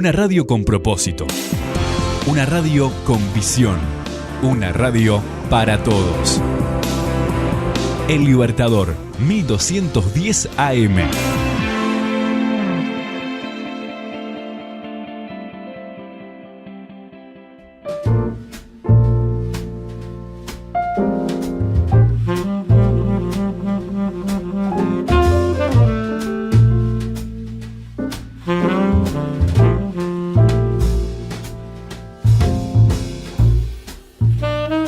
Una radio con propósito. Una radio con visión. Una radio para todos. El Libertador, 1210 AM.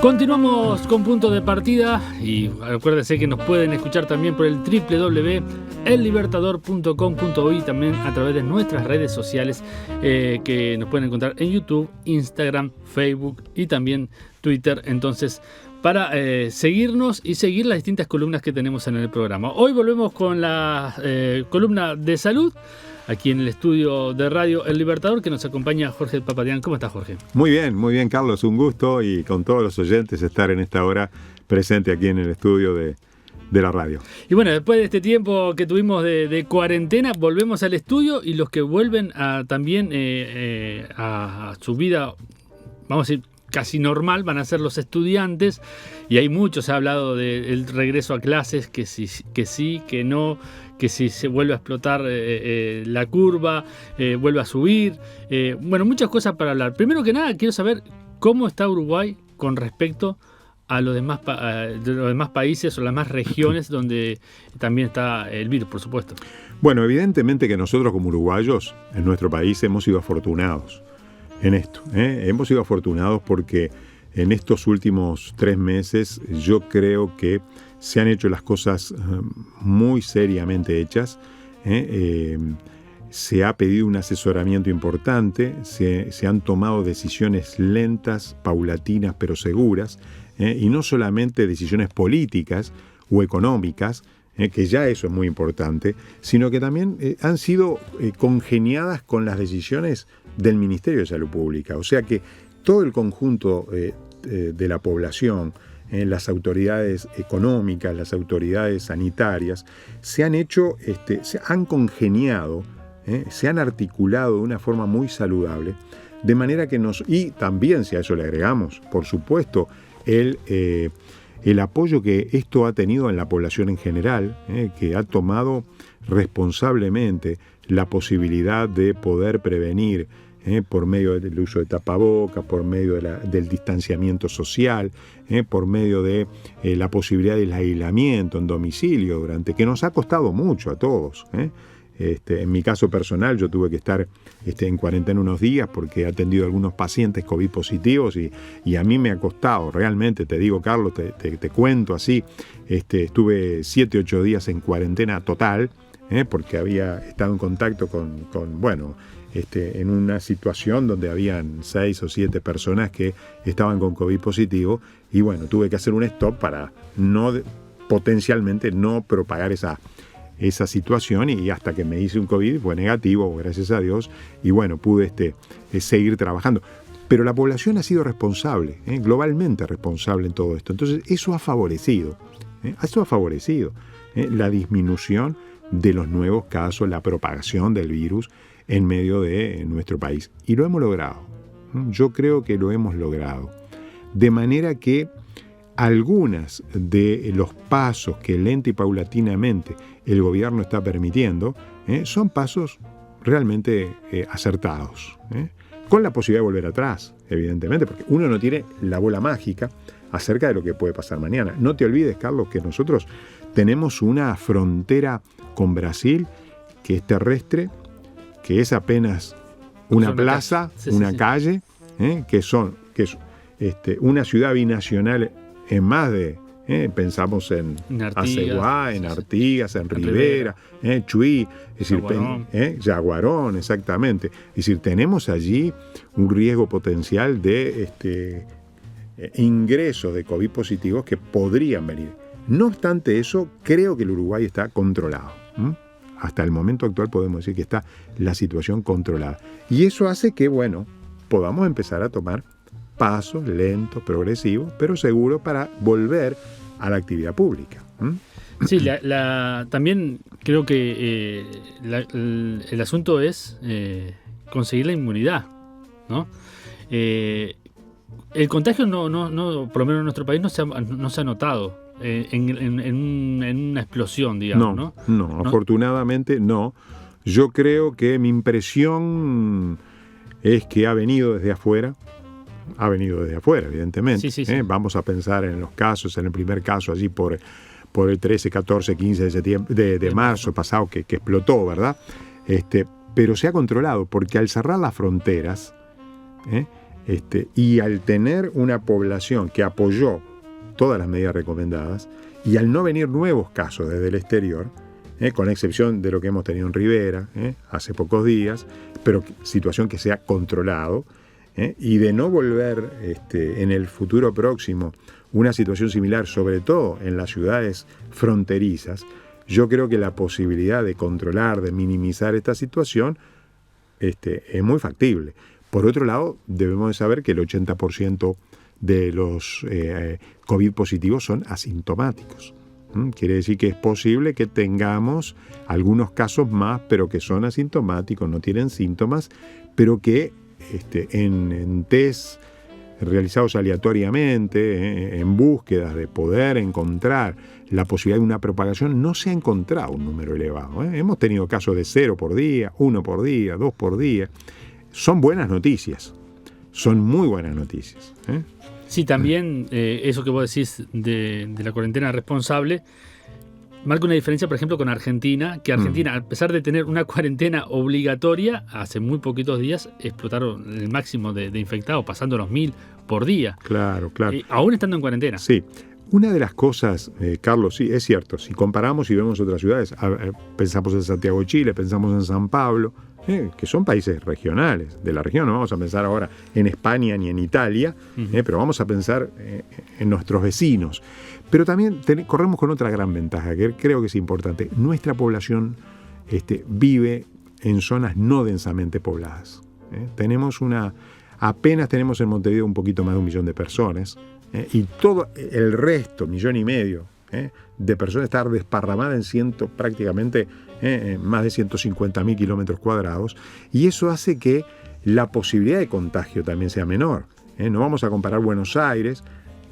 Continuamos con Punto de Partida y acuérdense que nos pueden escuchar también por el www.ellibertador.com.uy y también a través de nuestras redes sociales que nos pueden encontrar en YouTube, Instagram, Facebook y también Twitter. Entonces, para seguirnos y seguir las distintas columnas que tenemos en el programa. Hoy volvemos con la columna de salud. Aquí en el estudio de radio El Libertador, que nos acompaña Jorge Papadián. ¿Cómo estás, Jorge? Muy bien, Carlos. Un gusto y con todos los oyentes estar en esta hora presente aquí en el estudio de la radio. Y bueno, después de este tiempo que tuvimos de cuarentena, volvemos al estudio y los que vuelven también a su vida, vamos a decir, casi normal, van a ser los estudiantes. Y hay muchos, se ha hablado del regreso a clases, que sí, que no, que si se vuelve a explotar la curva, vuelve a subir. Bueno, muchas cosas para hablar. Primero que nada, quiero saber cómo está Uruguay con respecto a los demás países o las demás regiones donde también está el virus, por supuesto. Bueno, evidentemente que nosotros como uruguayos en nuestro país hemos sido afortunados en esto. Hemos sido afortunados porque en estos últimos 3 meses yo creo que se han hecho las cosas muy seriamente hechas. Se ha pedido un asesoramiento importante, se han tomado decisiones lentas, paulatinas, pero seguras, y no solamente decisiones políticas o económicas, que ya eso es muy importante, sino que también han sido congeniadas con las decisiones del Ministerio de Salud Pública. O sea que todo el conjunto de la población, las autoridades económicas, las autoridades sanitarias, se han congeniado, se han articulado de una forma muy saludable, de manera que y también si a eso le agregamos, por supuesto, el apoyo que esto ha tenido en la población en general, que ha tomado responsablemente la posibilidad de poder prevenir por medio del uso de tapabocas, por medio del distanciamiento social, por medio de la posibilidad del aislamiento en domicilio, que nos ha costado mucho a todos. En mi caso personal, yo tuve que estar en cuarentena unos días porque he atendido a algunos pacientes COVID positivos y a mí me ha costado, realmente, te digo, Carlos, te cuento así, estuve 7-8 días en cuarentena total, porque había estado en contacto en una situación donde habían 6 o 7 personas que estaban con COVID positivo y bueno, tuve que hacer un stop para potencialmente no propagar esa situación y hasta que me hice un COVID fue negativo, gracias a Dios, y bueno, pude seguir trabajando. Pero la población ha sido responsable, globalmente responsable en todo esto. Entonces eso ha favorecido la disminución de los nuevos casos, la propagación del virus en medio de nuestro país. Y lo hemos logrado. Yo creo que lo hemos logrado. De manera que algunas de los pasos que lenta y paulatinamente el gobierno está permitiendo son pasos realmente acertados. Con la posibilidad de volver atrás, evidentemente, porque uno no tiene la bola mágica acerca de lo que puede pasar mañana. No te olvides, Carlos, que nosotros tenemos una frontera con Brasil que es terrestre, que es apenas una plaza, una calle, que es una ciudad binacional en más de, pensamos en Aceguá, en Artigas, en Rivera, Chuy, es decir, Yaguarón, exactamente. Es decir, tenemos allí un riesgo potencial de ingresos de COVID positivos que podrían venir. No obstante eso, creo que el Uruguay está controlado. Hasta el momento actual podemos decir que está la situación controlada. Y eso hace que, bueno, podamos empezar a tomar pasos lentos, progresivos, pero seguros para volver a la actividad pública. Sí, también creo que el asunto es, conseguir la inmunidad, ¿no? El contagio no, por lo menos en nuestro país no se ha notado en una explosión, digamos, ¿no? Afortunadamente no. Yo creo que mi impresión es que ha venido desde afuera, evidentemente. Sí. Vamos a pensar en los casos, en el primer caso allí por el 13, 14, 15 de septiembre, de marzo pasado que explotó, ¿verdad? Pero se ha controlado porque al cerrar las fronteras y al tener una población que apoyó todas las medidas recomendadas y al no venir nuevos casos desde el exterior, con excepción de lo que hemos tenido en Rivera hace pocos días, pero situación que se ha controlado, y de no volver en el futuro próximo una situación similar, sobre todo en las ciudades fronterizas, yo creo que la posibilidad de controlar, de minimizar esta situación es muy factible. Por otro lado, debemos de saber que el 80% de los COVID positivos son asintomáticos. Quiere decir que es posible que tengamos algunos casos más, pero que son asintomáticos, no tienen síntomas, pero que en test realizados aleatoriamente, en búsquedas de poder encontrar la posibilidad de una propagación, no se ha encontrado un número elevado. Hemos tenido casos de 0 por día, 1 por día, 2 por día. Son buenas noticias, son muy buenas noticias. Sí, también eso que vos decís de la cuarentena responsable marca una diferencia, por ejemplo, con Argentina, que Argentina, a pesar de tener una cuarentena obligatoria, hace muy poquitos días explotaron el máximo de infectados, pasando los 1000 por día. Claro. Aún estando en cuarentena. Sí. Una de las cosas, Carlos, sí, es cierto, si comparamos y vemos otras ciudades, pensamos en Santiago de Chile, pensamos en San Pablo, que son países regionales de la región, no vamos a pensar ahora en España ni en Italia, pero vamos a pensar en nuestros vecinos. Pero también corremos con otra gran ventaja, que creo que es importante. Nuestra población vive en zonas no densamente pobladas. Apenas tenemos en Montevideo un poquito más de 1 millón de personas, y todo el resto, 1,5 millones, de personas estar desparramadas en prácticamente más de 150.000 kilómetros cuadrados, y eso hace que la posibilidad de contagio también sea menor. No vamos a comparar Buenos Aires,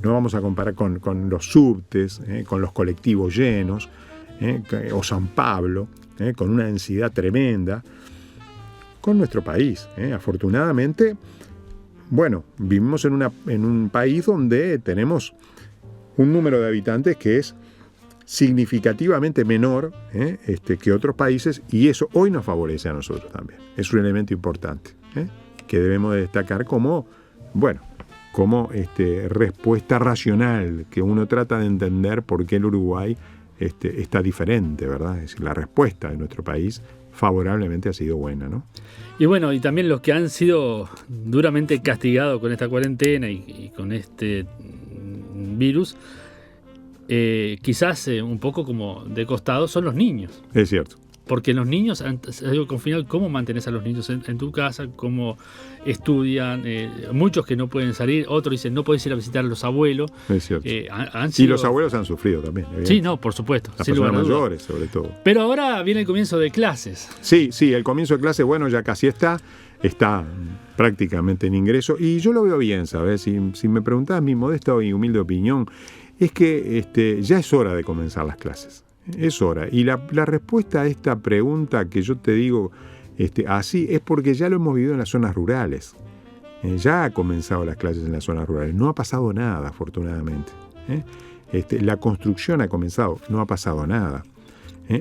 no vamos a comparar con los subtes, con los colectivos llenos, o San Pablo, con una densidad tremenda, con nuestro país. Afortunadamente, bueno, vivimos en un país donde tenemos un número de habitantes que es significativamente menor que otros países, y eso hoy nos favorece a nosotros también. Es un elemento importante que debemos de destacar como respuesta racional, que uno trata de entender por qué el Uruguay está diferente, ¿verdad? Es decir, la respuesta de nuestro país favorablemente ha sido buena, ¿no? Y bueno, y también los que han sido duramente castigados con esta cuarentena y con este virus, quizás un poco como de costado, son los niños. Es cierto. Porque los niños, al final, ¿cómo mantenés a los niños en tu casa? ¿Cómo estudian? Muchos que no pueden salir, otros dicen no puedes ir a visitar a los abuelos. Es cierto. Y los abuelos han sufrido también. Sí, no, por supuesto. Las personas mayores, sobre todo. Pero ahora viene el comienzo de clases. Sí, el comienzo de clases, bueno, ya casi está prácticamente en ingreso, y yo lo veo bien, ¿sabes? Si me preguntás mi modesta y humilde opinión, es que ya es hora de comenzar las clases. Es hora. Y la respuesta a esta pregunta que yo te digo así es porque ya lo hemos vivido en las zonas rurales. Ya ha comenzado las clases en las zonas rurales. No ha pasado nada, afortunadamente. La construcción ha comenzado. No ha pasado nada.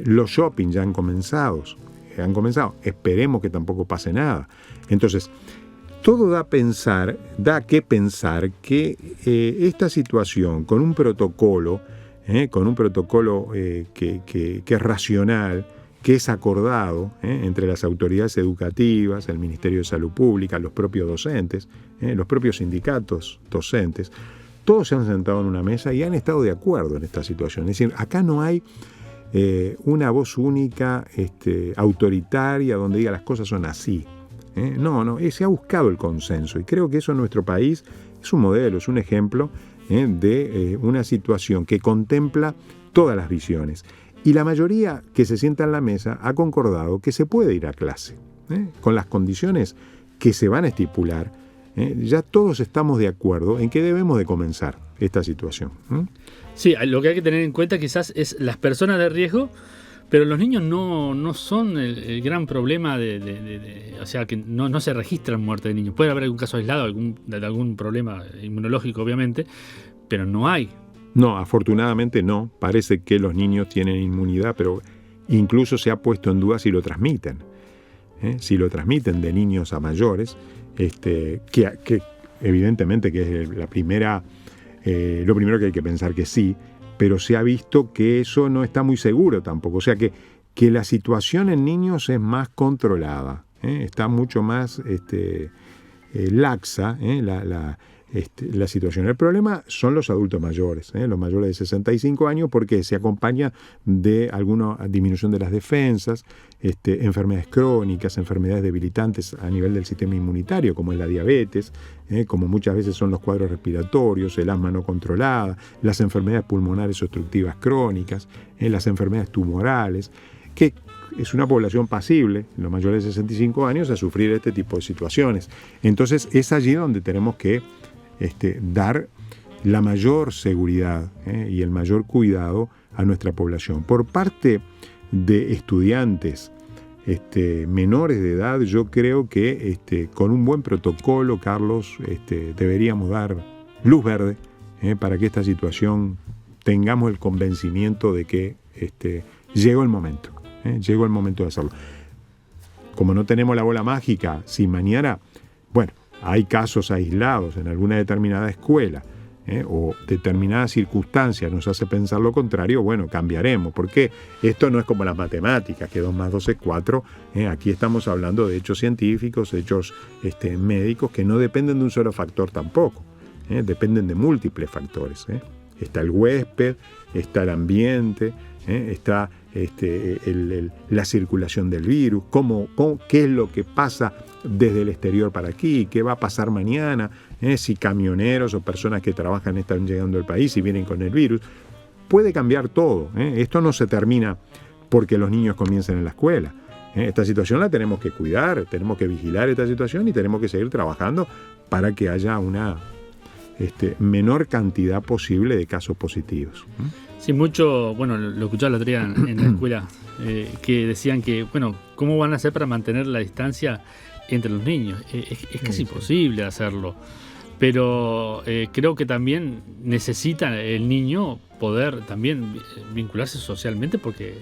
Los shopping ya han comenzado. Esperemos que tampoco pase nada. Entonces, todo da que pensar que esta situación, con un protocolo que es racional, que es acordado entre las autoridades educativas, el Ministerio de Salud Pública, los propios docentes, los propios sindicatos docentes, todos se han sentado en una mesa y han estado de acuerdo en esta situación. Es decir, acá no hay una voz única, autoritaria, donde diga las cosas son así. No, se ha buscado el consenso, y creo que eso en nuestro país es un modelo, es un ejemplo de una situación que contempla todas las visiones. Y la mayoría que se sienta en la mesa ha concordado que se puede ir a clase. con las condiciones que se van a estipular, ya todos estamos de acuerdo en que debemos de comenzar esta situación. Sí, lo que hay que tener en cuenta quizás es las personas de riesgo, pero los niños no son el gran problema o sea, que no se registran muertes de niños. Puede haber algún caso aislado, de algún problema inmunológico, obviamente, pero no hay. No, afortunadamente no. Parece que los niños tienen inmunidad, pero incluso se ha puesto en duda si lo transmiten. Si lo transmiten de niños a mayores, que evidentemente que es lo primero que hay que pensar que sí, pero se ha visto que eso no está muy seguro tampoco. O sea que la situación en niños es más controlada, está mucho más laxa la situación. El problema son los adultos mayores, los mayores de 65 años, porque se acompaña de alguna disminución de las defensas, enfermedades crónicas, enfermedades debilitantes a nivel del sistema inmunitario, como es la diabetes, como muchas veces son los cuadros respiratorios, el asma no controlada, las enfermedades pulmonares obstructivas crónicas, las enfermedades tumorales, que es una población pasible, los mayores de 65 años, a sufrir este tipo de situaciones. Entonces es allí donde tenemos que dar la mayor seguridad y el mayor cuidado a nuestra población. Por parte de estudiantes menores de edad, yo creo que con un buen protocolo, Carlos, deberíamos dar luz verde para que esta situación tengamos el convencimiento de que llegó el momento. Llegó el momento de hacerlo. Como no tenemos la bola mágica, si mañana, bueno, hay casos aislados en alguna determinada escuela o determinadas circunstancias nos hace pensar lo contrario, bueno, cambiaremos, porque esto no es como las matemáticas, que 2 más 2 es 4, aquí estamos hablando de hechos científicos, hechos médicos, que no dependen de un solo factor tampoco, dependen de múltiples factores. Está el huésped, está el ambiente, está la circulación del virus, qué es lo que pasa desde el exterior para aquí, qué va a pasar mañana, si camioneros o personas que trabajan están llegando al país y vienen con el virus. Puede cambiar todo. Esto no se termina porque los niños comiencen en la escuela. Esta situación la tenemos que cuidar, tenemos que vigilar esta situación y tenemos que seguir trabajando para que haya una menor cantidad posible de casos positivos. Sí, mucho, bueno, lo escuchaba el otro día en la escuela, que decían que, bueno, ¿cómo van a hacer para mantener la distancia entre los niños? Es casi imposible hacerlo, pero creo que también necesita el niño poder también vincularse socialmente, porque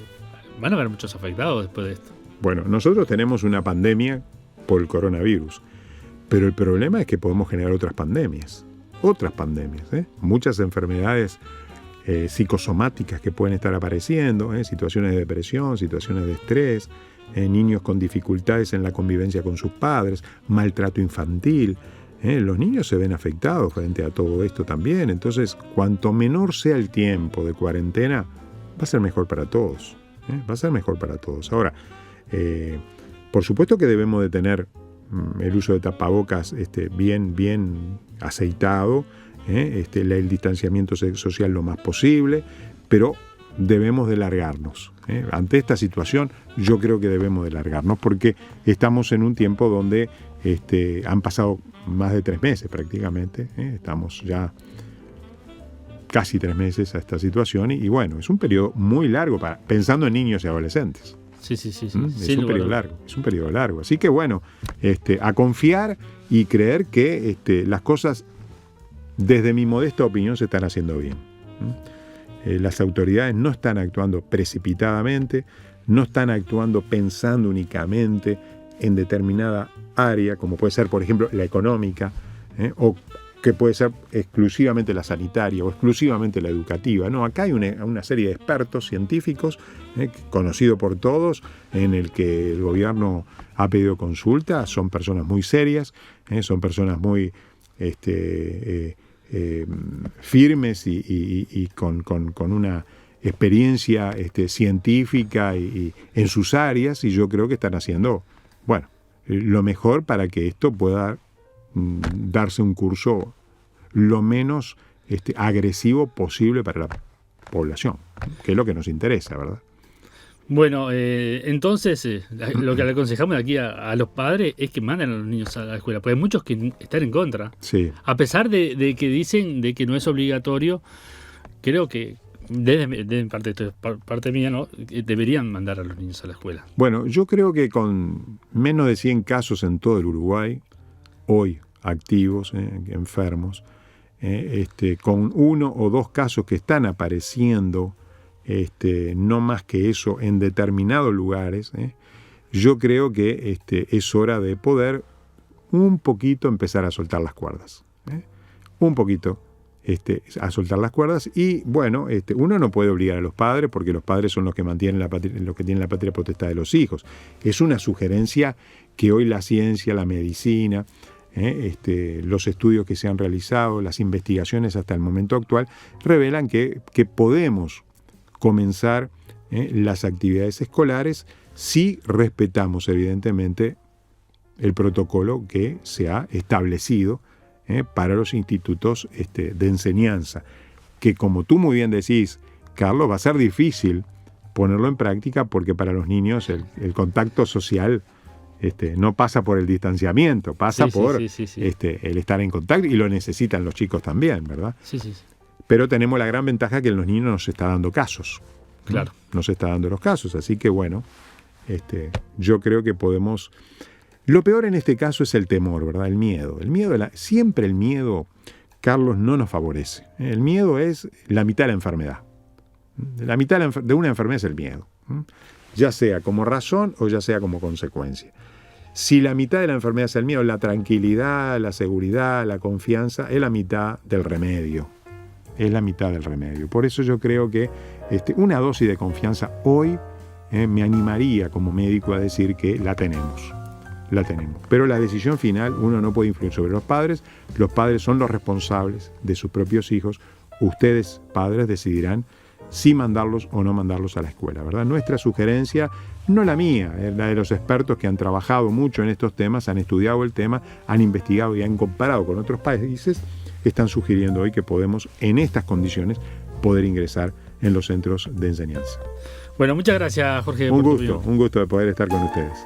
van a haber muchos afectados después de esto. Bueno, nosotros tenemos una pandemia por el coronavirus, pero el problema es que podemos generar otras pandemias, muchas enfermedades psicosomáticas que pueden estar apareciendo, situaciones de depresión, situaciones de estrés, niños con dificultades en la convivencia con sus padres, maltrato infantil. Los niños se ven afectados frente a todo esto también. Entonces, cuanto menor sea el tiempo de cuarentena, va a ser mejor para todos. Va a ser mejor para todos. Ahora, por supuesto que debemos de tener el uso de tapabocas bien aceitado, el distanciamiento social lo más posible, pero debemos de largarnos. Ante esta situación yo creo que debemos de largarnos, porque estamos en un tiempo donde han pasado más de 3 meses prácticamente, estamos ya casi 3 meses a esta situación y bueno, es un periodo muy largo pensando en niños y adolescentes. Sí. Es un periodo largo. Así que bueno, a confiar y creer que las cosas, desde mi modesta opinión, se están haciendo bien. Las autoridades no están actuando precipitadamente, no están actuando pensando únicamente en determinada área, como puede ser, por ejemplo, la económica, o que puede ser exclusivamente la sanitaria o exclusivamente la educativa. No, acá hay una serie de expertos científicos, conocidos por todos, en el que el gobierno ha pedido consulta. Son personas muy serias, son personas muy firmes y con una experiencia científica y en sus áreas, y yo creo que están haciendo, bueno, lo mejor para que esto pueda darse un curso lo menos agresivo posible para la población, que es lo que nos interesa, ¿verdad? Bueno, entonces lo que le aconsejamos aquí a los padres es que manden a los niños a la escuela, porque hay muchos que están en contra. Sí. A pesar de que dicen de que no es obligatorio, creo que desde parte mía, ¿no? Deberían mandar a los niños a la escuela. Bueno, yo creo que con menos de 100 casos en todo el Uruguay, hoy activos, enfermos, con 1 o 2 casos que están apareciendo, no más que eso en determinados lugares, yo creo que es hora de poder un poquito empezar a soltar las cuerdas. Un poquito a soltar las cuerdas y bueno, uno no puede obligar a los padres porque los padres son los que mantienen los que tienen la patria potestad de los hijos. Es una sugerencia que hoy la ciencia, la medicina, los estudios que se han realizado, las investigaciones hasta el momento actual revelan que podemos comenzar las actividades escolares si respetamos evidentemente el protocolo que se ha establecido para los institutos de enseñanza, que como tú muy bien decís, Carlos, va a ser difícil ponerlo en práctica porque para los niños el contacto social no pasa por el distanciamiento, pasa por el estar en contacto y lo necesitan los chicos también, ¿verdad? Sí. Pero tenemos la gran ventaja que los niños nos está dando casos. Claro. Nos está dando los casos, así que bueno, yo creo que podemos... Lo peor en este caso es el temor, ¿verdad? El miedo. Siempre el miedo, Carlos, no nos favorece. El miedo es la mitad de la enfermedad. La mitad de una enfermedad es el miedo, ya sea como razón o ya sea como consecuencia. Si la mitad de la enfermedad es el miedo, la tranquilidad, la seguridad, la confianza, es la mitad del remedio. Es la mitad del remedio. Por eso yo creo que una dosis de confianza hoy me animaría como médico a decir que la tenemos. Pero la decisión final uno no puede influir sobre los padres son los responsables de sus propios hijos. Ustedes, padres, decidirán si mandarlos o no mandarlos a la escuela, ¿verdad? Nuestra sugerencia, no la mía, es la de los expertos que han trabajado mucho en estos temas, han estudiado el tema, han investigado y han comparado con otros países, están sugiriendo hoy que podemos, en estas condiciones, poder ingresar en los centros de enseñanza. Bueno, muchas gracias, Jorge. Un gusto de poder estar con ustedes.